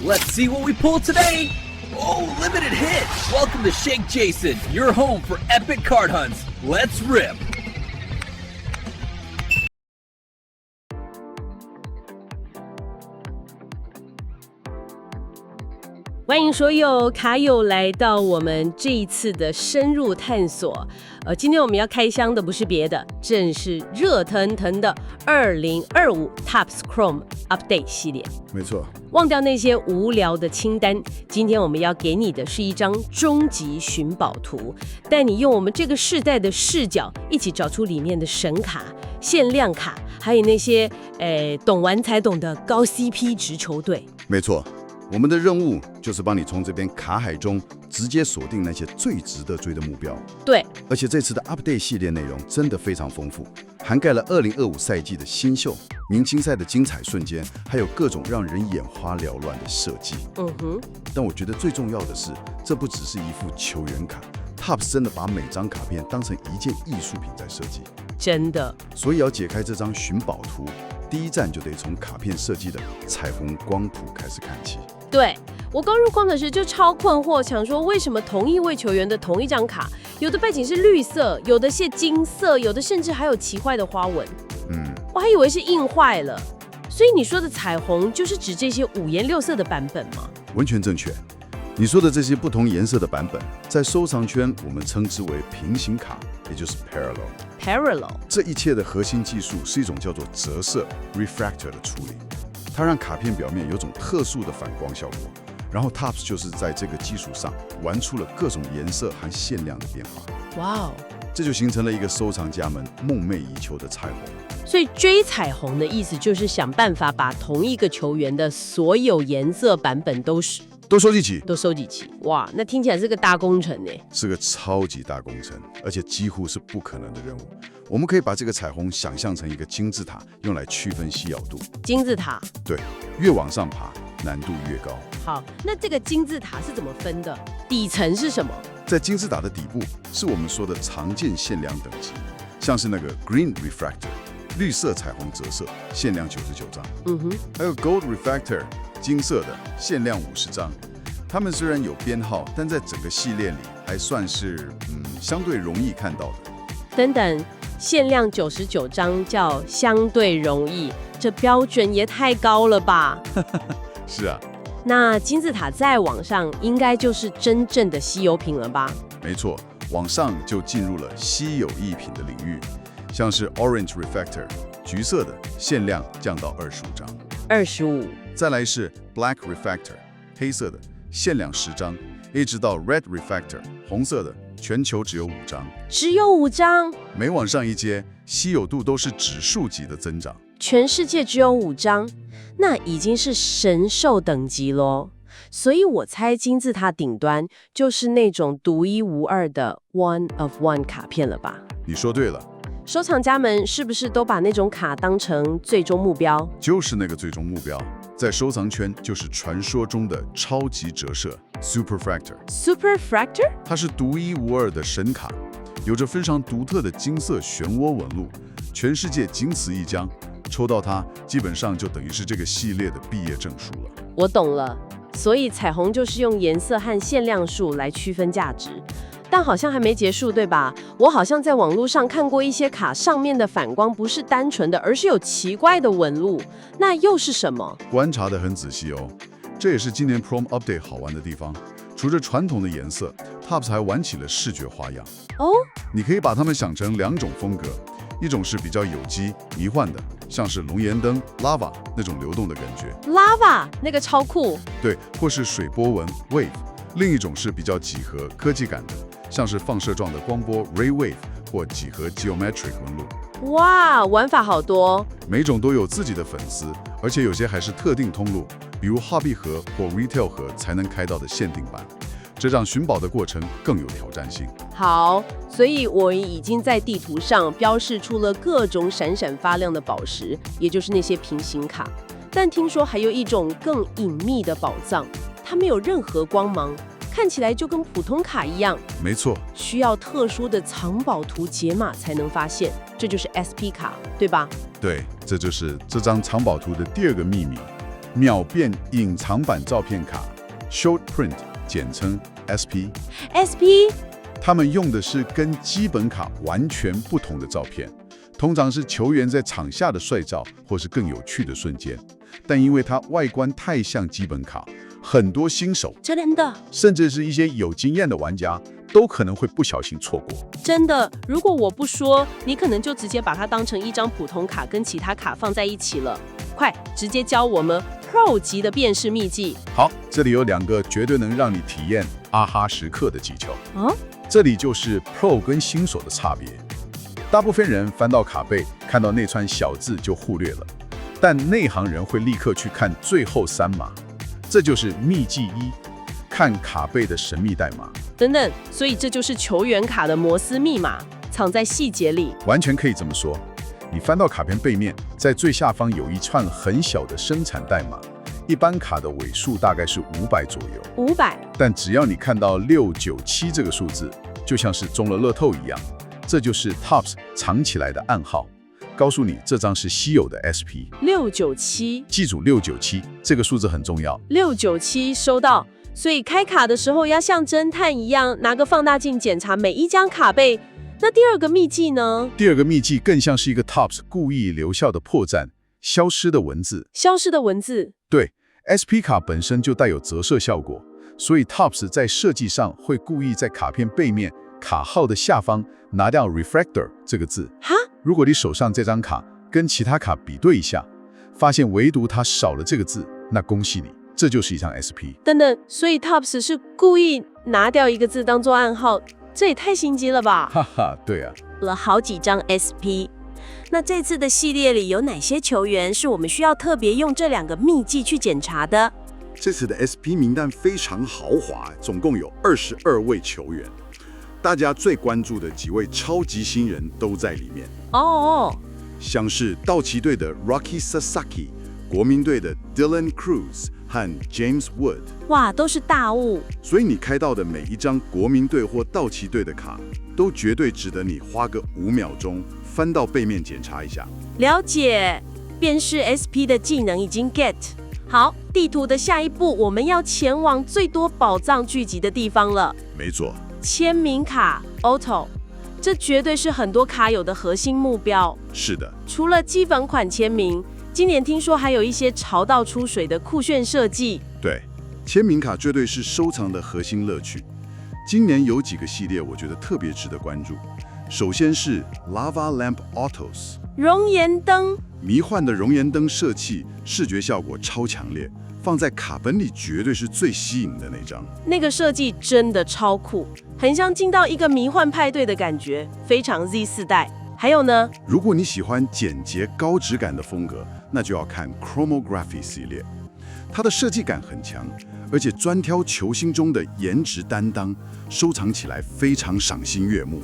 Let's see what we pull today. Oh, limited hit. Welcome to Shake Jason, your home for epic card hunts. Let's rip. 欢迎所有卡友来到我们这一次的深入探索。今天我们要开箱的不是别的，正是热腾腾的2025 Topps Chrome Update 系列。没错，忘掉那些无聊的清单，今天我们要给你的是一张终极寻宝图，带你用我们这个世代的视角，一起找出里面的神卡、限量卡，还有那些懂玩才懂的高 CP 值球队。没错。我们的任务就是帮你从这边卡海中直接锁定那些最值得追的目标。对，而且这次的 Update 系列内容真的非常丰富，涵盖了2025赛季的新秀、明星赛的精彩瞬间，还有各种让人眼花缭乱的设计。但我觉得最重要的是，这不只是一副球员卡 ，Topps 真的把每张卡片当成一件艺术品在设计。真的。所以要解开这张寻宝图，第一站就得从卡片设计的彩虹光谱开始看起。对，我刚入框的时就超困惑，想说为什么同一位球员的同一张卡，有的背景是绿色，有的是金色，有的甚至还有奇怪的花纹。我还以为是印坏了。所以你说的彩虹就是指这些五颜六色的版本吗？完全正确。你说的这些不同颜色的版本，在收藏圈我们称之为平行卡，也就是 parallel。这一切的核心技术是一种叫做折射 refractor 的处理。它让卡片表面有种特殊的反光效果，然后 Topps 就是在这个基础上玩出了各种颜色和限量的变化。哇哦！这就形成了一个收藏家们梦寐以求的彩虹。所以追彩虹的意思就是想办法把同一个球员的所有颜色版本都收集齐。哇，那听起来是个大工程呢。是个超级大工程，而且几乎是不可能的任务。我们可以把这个彩虹想象成一个金字塔，用来区分稀有度。金字塔？对，越往上爬，难度越高。好，那这个金字塔是怎么分的？底层是什么？在金字塔的底部是我们说的常见限量等级，像是那个 Green Refractor 绿色彩虹折射，限量99张。还有 Gold Refractor 金色的，限量50张。它们虽然有编号，但在整个系列里还算是相对容易看到的。等等，限量99张叫相对容易，这标准也太高了吧？是啊。那金字塔再往上，应该就是真正的稀有品了吧？没错，往上就进入了稀有异品的领域，像是 Orange Refractor 橘色的，限量降到25张。25。再来是 Black Refractor 黑色的，限量10张，一直到 Red Refractor 红色的，全球只有5张。只有5张？每往上一阶，稀有度都是指数级的增长。全世界只有5张，那已经是神兽等级咯。所以我猜金字塔顶端就是那种独一无二的 one of one 卡片了吧？你说对了。收藏家们是不是都把那种卡当成最终目标？就是那个最终目标，在收藏圈就是传说中的超级折射 Superfractor？ 它是独一无二的神卡，有着非常独特的金色漩涡纹路，全世界仅此一张。抽到它，基本上就等于是这个系列的毕业证书了。我懂了，所以彩虹就是用颜色和限量数来区分价值。但好像还没结束，对吧？我好像在网络上看过一些卡上面的反光不是单纯的，而是有奇怪的纹路，那又是什么？观察得很仔细哦，这也是今年 Chrome Update 好玩的地方。除了传统的颜色 ，Topps 还玩起了视觉花样。你可以把它们想成2种风格，一种是比较有机、迷幻的，像是龙岩灯 Lava 那种流动的感觉 ，Lava 那个超酷。对，或是水波纹 Wave。另一种是比较几何、科技感的，像是放射状的光波 Ray Wave 或几何 Geometric 纹路。哇，玩法好多。每种都有自己的粉丝，而且有些还是特定通路，比如 Hobby 盒或 Retail 盒才能开到的限定版，这让寻宝的过程更有挑战性。好，所以我已经在地图上标示出了各种闪闪发亮的宝石，也就是那些平行卡。但听说还有一种更隐秘的宝藏，它没有任何光芒，看起来就跟普通卡一样。没错，需要特殊的藏宝图解码才能发现，这就是 SP 卡，对吧？对，这就是这张藏宝图的第2个秘密。秒变隐藏版照片卡 （Short Print），简称 SP。他们用的是跟基本卡完全不同的照片，通常是球员在场下的帅照，或是更有趣的瞬间。但因为它外观太像基本卡，很多新手真的，甚至是一些有经验的玩家都可能会不小心错过。真的，如果我不说，你可能就直接把它当成一张普通卡跟其他卡放在一起了。快，直接教我们 Pro 级的辨识秘技。好，这里有2个绝对能让你体验啊哈时刻的技巧。这里就是 Pro 跟新手的差别。大部分人翻到卡背，看到那串小字就忽略了，但内行人会立刻去看最后3码。这就是秘技1，看卡背的神秘代码。等等，所以这就是球员卡的摩斯密码，藏在细节里。完全可以这么说。你翻到卡片背面，在最下方有一串很小的生产代码，一般卡的尾数大概是500左右。500。但只要你看到697这个数字，就像是中了乐透一样，这就是 Topps 藏起来的暗号，告诉你这张是稀有的 SP。697，记住697这个数字很重要。697收到。所以开卡的时候要像侦探一样，拿个放大镜检查每一张卡背。那第2个秘技呢？第2个秘技更像是一个 Topps 故意留下的破绽，消失的文字。消失的文字。对 ，SP 卡本身就带有折射效果，所以 Topps 在设计上会故意在卡片背面卡号的下方拿掉 refractor 这个字。哈？如果你手上这张卡跟其他卡比对一下，发现唯独它少了这个字，那恭喜你，这就是一张 SP。等等，所以 Topps 是故意拿掉一个字当做暗号，这也太心机了吧？哈哈，对啊。了好几张 SP。那这次的系列里有哪些球员是我们需要特别用这2个秘技去检查的？这次的 SP 名单非常豪华，总共有22位球员，大家最关注的几位超级新人都在里面。像是道奇队的 Rocky Sasaki， 国民队的 Dylan Cruz 和 James Wood。哇，都是大物。所以你开到的每一张国民队或道奇队的卡，都绝对值得你花个5秒钟翻到背面检查一下。了解，辨识 SP 的技能已经 get。好，地图的下一步，我们要前往最多宝藏聚集的地方了。没错，签名卡 Auto， 这绝对是很多卡友的核心目标。是的，除了基本款签名，今年听说还有一些潮到出水的酷炫设计。对，签名卡绝对是收藏的核心乐趣。今年有几个系列我觉得特别值得关注。首先是 Lava Lamp Autos， 熔岩灯，迷幻的熔岩灯设计，视觉效果超强烈，放在卡本里绝对是最吸引的那张。那个设计真的超酷，很像进到一个迷幻派对的感觉，非常 Z 世代。还有呢，如果你喜欢简洁高质感的风格，那就要看 Chromography 系列，它的设计感很强，而且专挑球星中的颜值担当，收藏起来非常赏心悦目。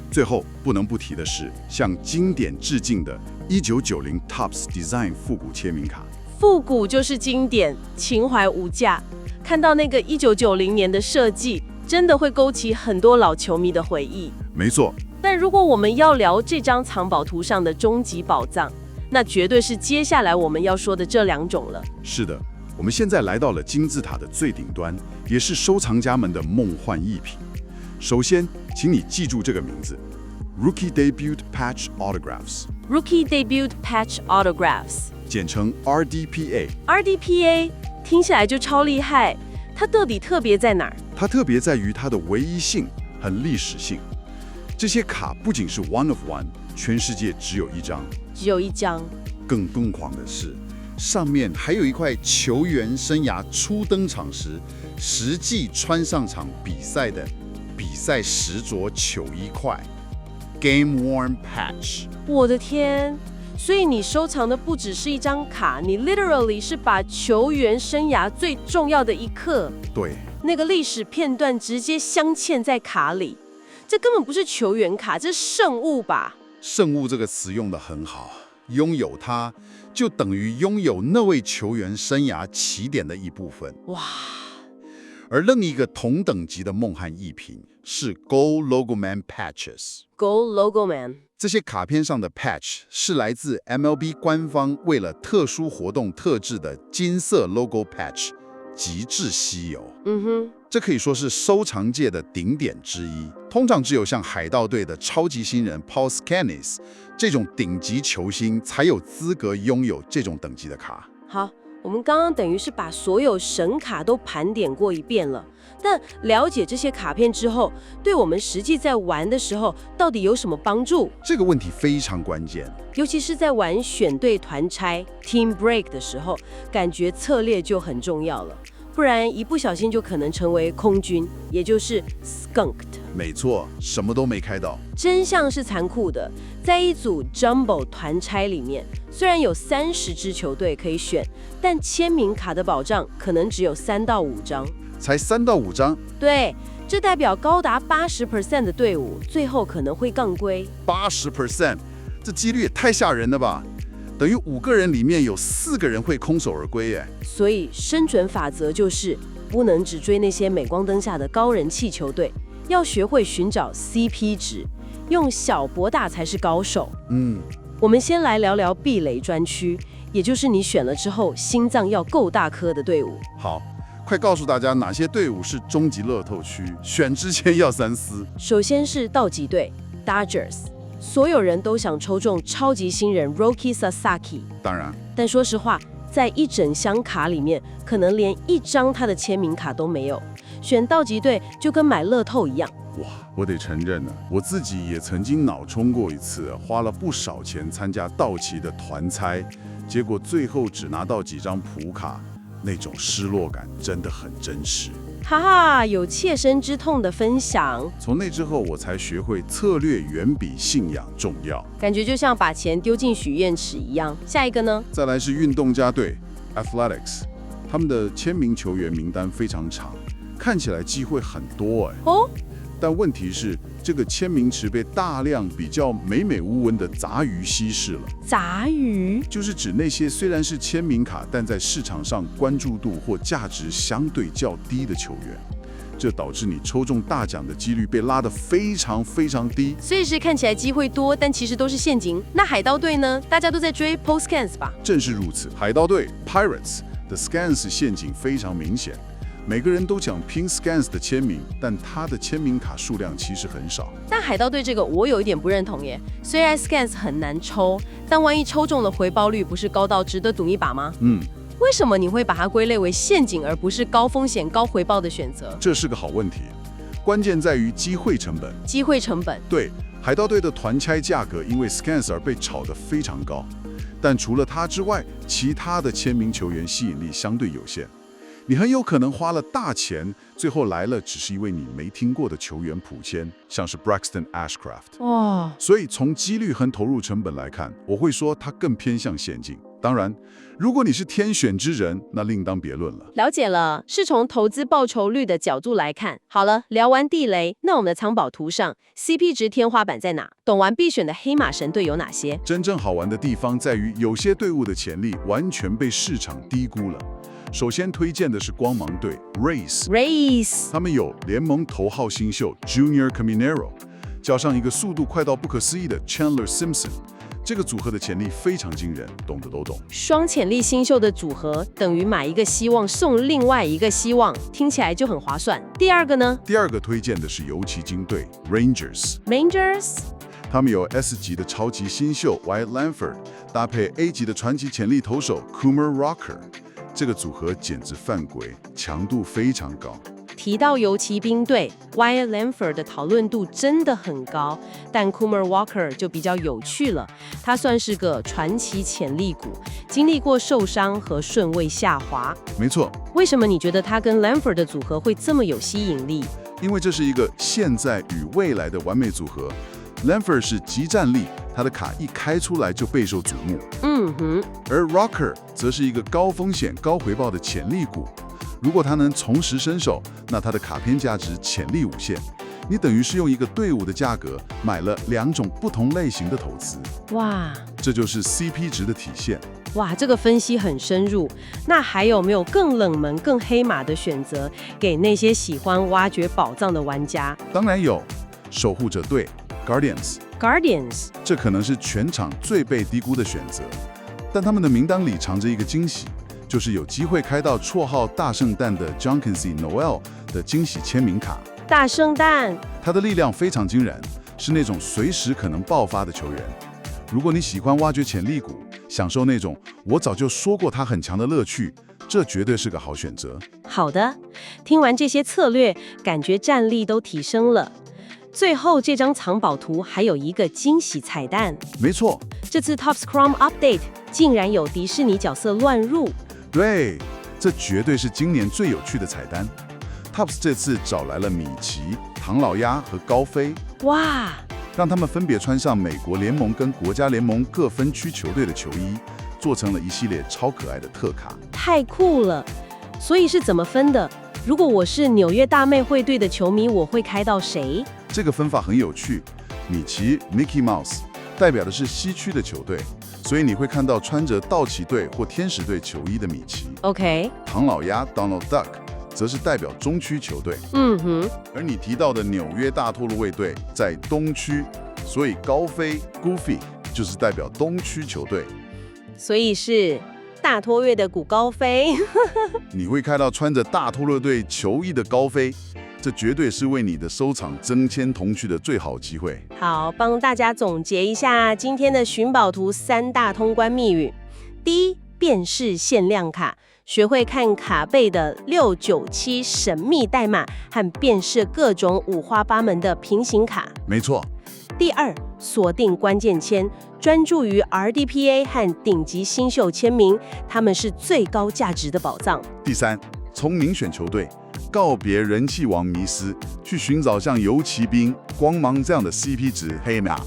最后不能不提的是，向经典致敬的1990 Topps Design 复古签名卡。复古就是经典，情怀无价。看到那个1990年的设计，真的会勾起很多老球迷的回忆。没错。但如果我们要聊这张藏宝图上的终极宝藏，那绝对是接下来我们要说的这2种了。是的，我们现在来到了金字塔的最顶端，也是收藏家们的梦幻逸品。首先，请你记住这个名字 ：Rookie Debut Patch Autographs。Rookie Debut Patch Autographs， 简称 RDPA。RDPA 听起来就超厉害，它到底特别在哪儿？它特别在于它的唯一性和历史性。这些卡不仅是 one of one， 全世界只有一张。更疯狂的是，上面还有一块球员生涯初登场时实际穿上场比赛的比赛实着球衣块 ，Game Worn Patch。我的天！所以你收藏的不只是一张卡，你 literally 是把球员生涯最重要的一刻，对，那个历史片段直接镶嵌在卡里。这根本不是球员卡，这是圣物吧？圣物这个词用得很好，拥有它就等于拥有那位球员生涯起点的一部分。哇！而另一个同等级的梦幻逸品是 Gold Logo Man Patches。Gold Logo Man。这些卡片上的 patch 是来自 MLB 官方为了特殊活动特制的金色 logo patch， 极致稀有。这可以说是收藏界的顶点之一。通常只有像海盗队的超级新人 Paul Skenes 这种顶级球星才有资格拥有这种等级的卡。好，我们刚刚等于是把所有神卡都盘点过一遍了。但了解这些卡片之后，对我们实际在玩的时候到底有什么帮助？这个问题非常关键，尤其是在玩选对团拆 Team Break 的时候，感觉策略就很重要了。不然一不小心就可能成为空军，也就是 skunked。没错，什么都没开到。真相是残酷的，在一组 Jumbo 团拆里面，虽然有30支球队可以选，但签名卡的保障可能只有3到5张。才3到5张？对，这代表高达80% 的队伍最后可能会杠归。80%，这几率也太吓人了吧！等于5个人里面有4个人会空手而归耶。所以生存法则就是不能只追那些镁光灯下的高人气球队，要学会寻找 CP 值，用小博大才是高手。我们先来聊聊避雷专区，也就是你选了之后心脏要够大颗的队伍。好，快告诉大家哪些队伍是终极乐透区，选之前要三思。首先是道奇队 Dodgers， 所有人都想抽中超级新人 Roki Sasaki。当然，但说实话，在一整箱卡里面，可能连1张他的签名卡都没有。选道奇队就跟买乐透一样。哇，我得承认呢，我自己也曾经脑冲过一次，花了不少钱参加道奇的团猜，结果最后只拿到几张普卡，那种失落感真的很真实。哈哈，有切身之痛的分享。从那之后，我才学会策略远比信仰重要。感觉就像把钱丢进许愿池一样。下一个呢？再来是运动家队 Athletics， 他们的签名球员名单非常长，看起来机会很多哎。哦。但问题是，这个签名池被大量比较美美无闻的杂鱼稀释了。杂鱼就是指那些虽然是签名卡，但在市场上关注度或价值相对较低的球员，这导致你抽中大奖的几率被拉得非常非常低。所以是看起来机会多，但其实都是陷阱。那海盗队呢？大家都在追 Post Scans 吧？正是如此，海盗队 Pirates 的 Scans 陷阱非常明显。每个人都想拼 Scans 的签名，但他的签名卡数量其实很少。但海盗队这个我有一点不认同耶。虽然 Scans 很难抽，但万一抽中了，回报率不是高到值得赌一把吗？为什么你会把它归类为陷阱，而不是高风险高回报的选择？这是个好问题，关键在于机会成本。机会成本。对，海盗队的团拆价格因为 Scans 而被炒得非常高，但除了他之外，其他的签名球员吸引力相对有限。你很有可能花了大钱，最后来了只是一位你没听过的球员普签，像是 Braxton Ashcraft。所以从几率和投入成本来看，我会说它更偏向陷阱。当然，如果你是天选之人，那另当别论了。了解了，是从投资报酬率的角度来看。好了，聊完地雷，那我们的藏宝图上 CP 值天花板在哪？懂完必选的黑马神队有哪些？真正好玩的地方在于，有些队伍的潜力完全被市场低估了。首先推荐的是光芒队 Rays， 他们有联盟头号新秀 Junior Caminero， 加上一个速度快到不可思议的 Chandler Simpson， 这个组合的潜力非常惊人，懂的都懂。双潜力新秀的组合等于买一个希望送另外一个希望，听起来就很划算。第二个呢？第二个推荐的是游骑兵队 Rangers， 他们有 S 级的超级新秀 Wyatt Langford， 搭配 A 级的传奇潜力投手 Kumar Rocker。这个组合简直犯规，强度非常高。提到游骑兵队 Wyatt Langford 的讨论度真的很高，但 Kumar Walker 就比较有趣了。他算是个传奇潜力股，经历过受伤和顺位下滑。没错。为什么你觉得他跟 Langford 的组合会这么有吸引力？因为这是一个现在与未来的完美组合。Langford 是即战力，他的卡一开出来就备受瞩目。而 Rocker 则是一个高风险高回报的潜力股。如果他能重拾身手，那他的卡片价值潜力无限。你等于是用一个队伍的价格买了2种不同类型的投资。哇，这就是 CP 值的体现。哇，这个分析很深入。那还有没有更冷门、更黑马的选择，给那些喜欢挖掘宝藏的玩家？当然有，守护者队 Guardians， 这可能是全场最被低估的选择，但他们的名单里藏着一个惊喜，就是有机会开到绰号大圣诞的 Jonquincy Noel 的惊喜签名卡。大圣诞，他的力量非常惊人，是那种随时可能爆发的球员。如果你喜欢挖掘潜力股，享受那种我早就说过他很强的乐趣，这绝对是个好选择。好的，听完这些策略，感觉战力都提升了。最后这张藏宝图还有一个惊喜彩蛋。没错，这次 Topps Chrome Update 竟然有迪士尼角色乱入。对，这绝对是今年最有趣的彩蛋。Topps 这次找来了米奇、唐老鸭和高飞，哇，让他们分别穿上美国联盟跟国家联盟各分区球队的球衣，做成了一系列超可爱的特卡。太酷了！所以是怎么分的？如果我是纽约大魅会队的球迷，我会开到谁？这个分法很有趣。米奇 Mickey Mouse 代表的是西区的球队，所以你会看到穿着道奇队或天使队球衣的米奇。OK。唐老鸭 Donald Duck则是代表中区球队，而你提到的纽约大托洛卫队在东区，所以高飞 Goofy 就是代表东区球队，所以是大托月的古高飞。你会看到穿着大托洛队球衣的高飞，这绝对是为你的收藏增添童趣的最好机会。好，帮大家总结一下今天的寻宝图3大通关密语。第一，辨识限量卡，学会看卡背的697神秘代码和辨识各种五花八门的平行卡。没错。第二，锁定关键签，专注于 RDPA 和顶级新秀签名，他们是最高价值的宝藏。第三，聪明选球队，告别人气王迷思，去寻找像游骑兵、光芒这样的 CP 值黑马。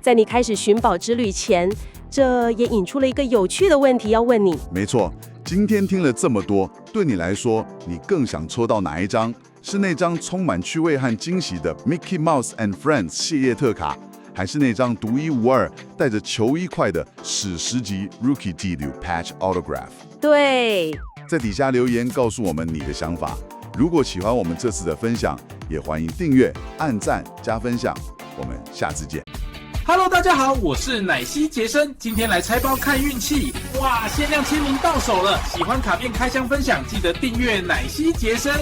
在你开始寻宝之旅前，这也引出了一个有趣的问题要问你。没错，今天听了这么多，对你来说，你更想抽到哪一张？是那张充满趣味和惊喜的 Mickey Mouse and Friends 系列特卡，还是那张独一无二、带着球衣块的史诗级 Rookie 纪录 Patch Autograph？ 对，在底下留言告诉我们你的想法。如果喜欢我们这次的分享，也欢迎订阅、按赞、加分享。我们下次见。Hello， 大家好，我是奶昔杰森，今天来拆包看运气。哇，限量签名到手了！喜欢卡片开箱分享，记得订阅奶昔杰森。